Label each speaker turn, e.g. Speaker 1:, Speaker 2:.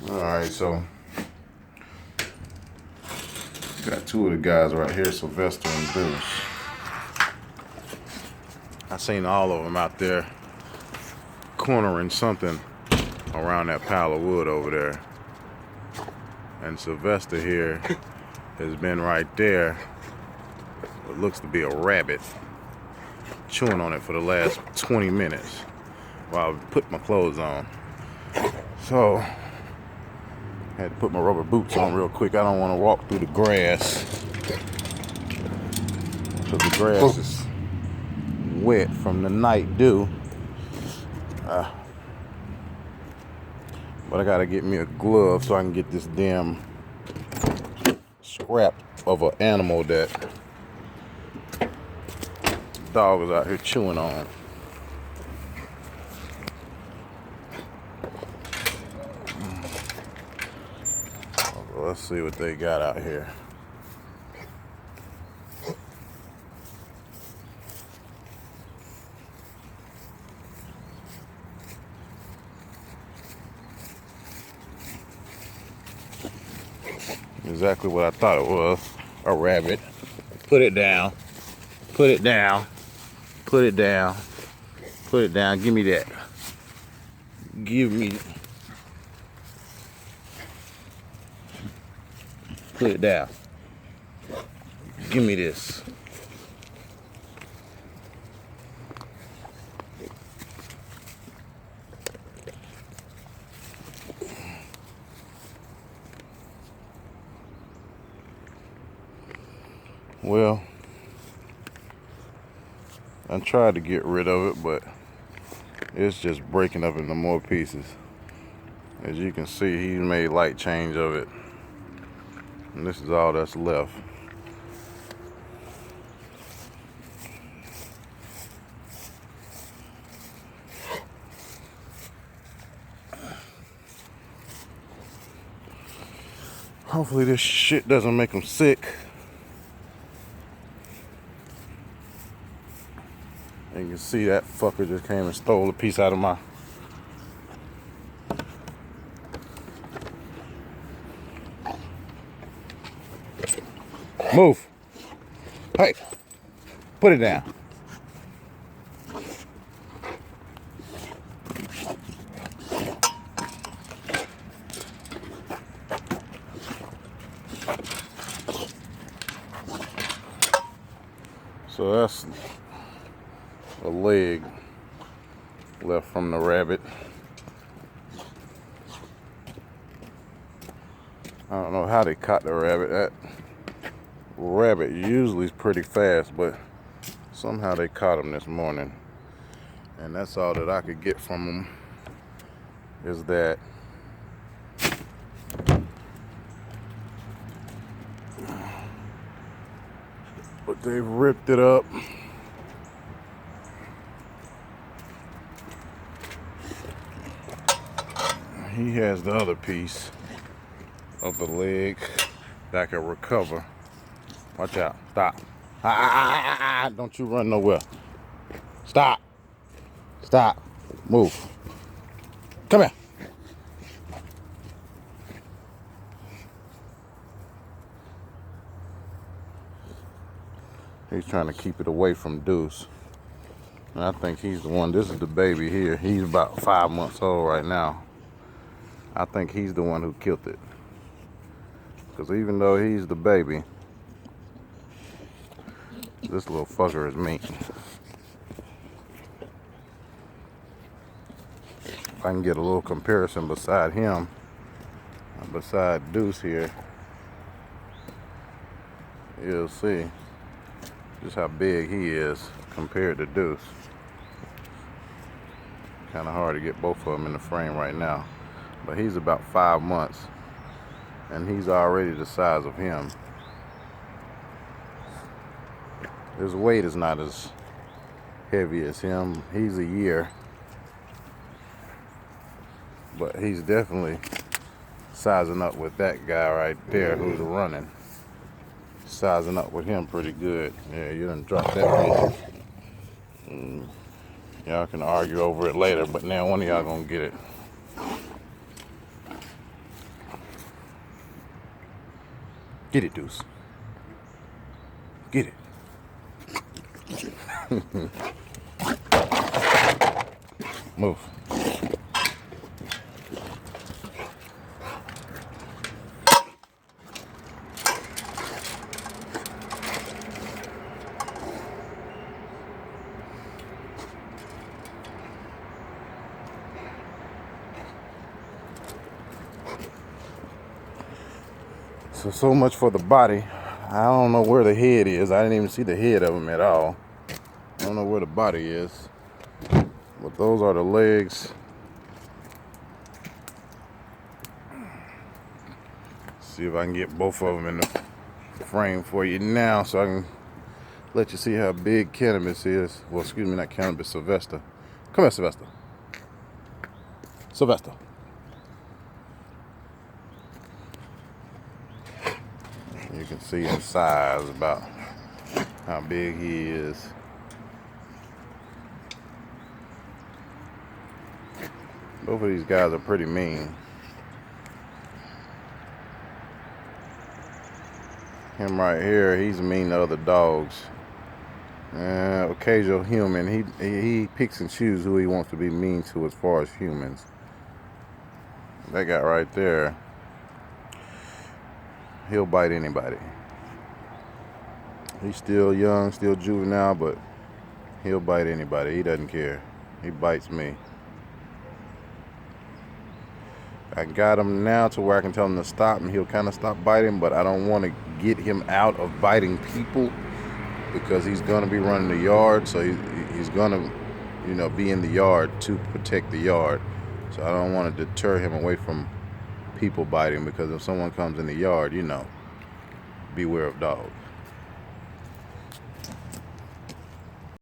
Speaker 1: Alright, so got two of the guys right here, Sylvester and Deuce. I seen all of them out there cornering something around that pile of wood over there. And Sylvester here has been right there. What looks to be a rabbit, chewing on it for the last 20 minutes while I put my clothes on. So I had to put my rubber boots on real quick. I don't want to walk through the grass because the grass is wet from the night dew. But I gotta get me a glove so I can get this damn scrap of an animal that the dog is out here chewing on. Let's see what they got out here. Exactly what I thought it was. A rabbit. Put it down. Put it down. Put it down. Put it down. Give me that. Give me. Put it down. Give me this. Well, I tried to get rid of it, but it's just breaking up into more pieces. As you can see, he made light change of it. And this is all that's left. Hopefully this shit doesn't make him sick. And you can see that fucker just came and stole a piece out of my... Move. Hey, put it down. So that's a leg left from the rabbit. I don't know how they caught the rabbit. That rabbit usually is pretty fast, but somehow they caught him this morning. And that's all that I could get from him, is that but they've ripped it up. He has the other piece of the leg that can recover. Watch out. Stop. Don't you run nowhere. Stop. Stop. Move. Come here. He's trying to keep it away from Deuce. And I think he's the one. This is the baby here. He's about 5 months old right now. I think he's the one who killed it. Because even though he's the baby, this little fucker is mean. If I can get a little comparison beside him, beside Deuce here, you'll see just how big he is compared to Deuce. Kind of hard to get both of them in the frame right now. But he's about 5 months, and he's already the size of him. His weight is not as heavy as him. He's a year, but he's definitely sizing up with that guy right there who's running. Sizing up with him pretty good. Yeah, you done dropped that piece. Y'all can argue over it later, but now one of y'all gonna get it. Get it, Deuce. Get it. Move. So much for the body. I don't know where the head is. I didn't even see the head of him at all. I don't know where the body is. But those are the legs. See if I can get both of them in the frame for you now so I can let you see how big Cannabis is. Well, excuse me, not Cannabis, Sylvester. Come here, Sylvester. Sylvester. You can see in size about how big he is. Both of these guys are pretty mean. Him right here, he's mean to other dogs. Occasional human. He picks and chooses who he wants to be mean to as far as humans. That guy right there, he'll bite anybody. He's still young, still juvenile, but he'll bite anybody. He doesn't care. He bites me. I got him now to where I can tell him to stop, and he'll kind of stop biting, but I don't want to get him out of biting people because he's going to be running the yard, so he's going to, be in the yard to protect the yard. So I don't want to deter him away from people biting, because if someone comes in the yard, beware of dogs.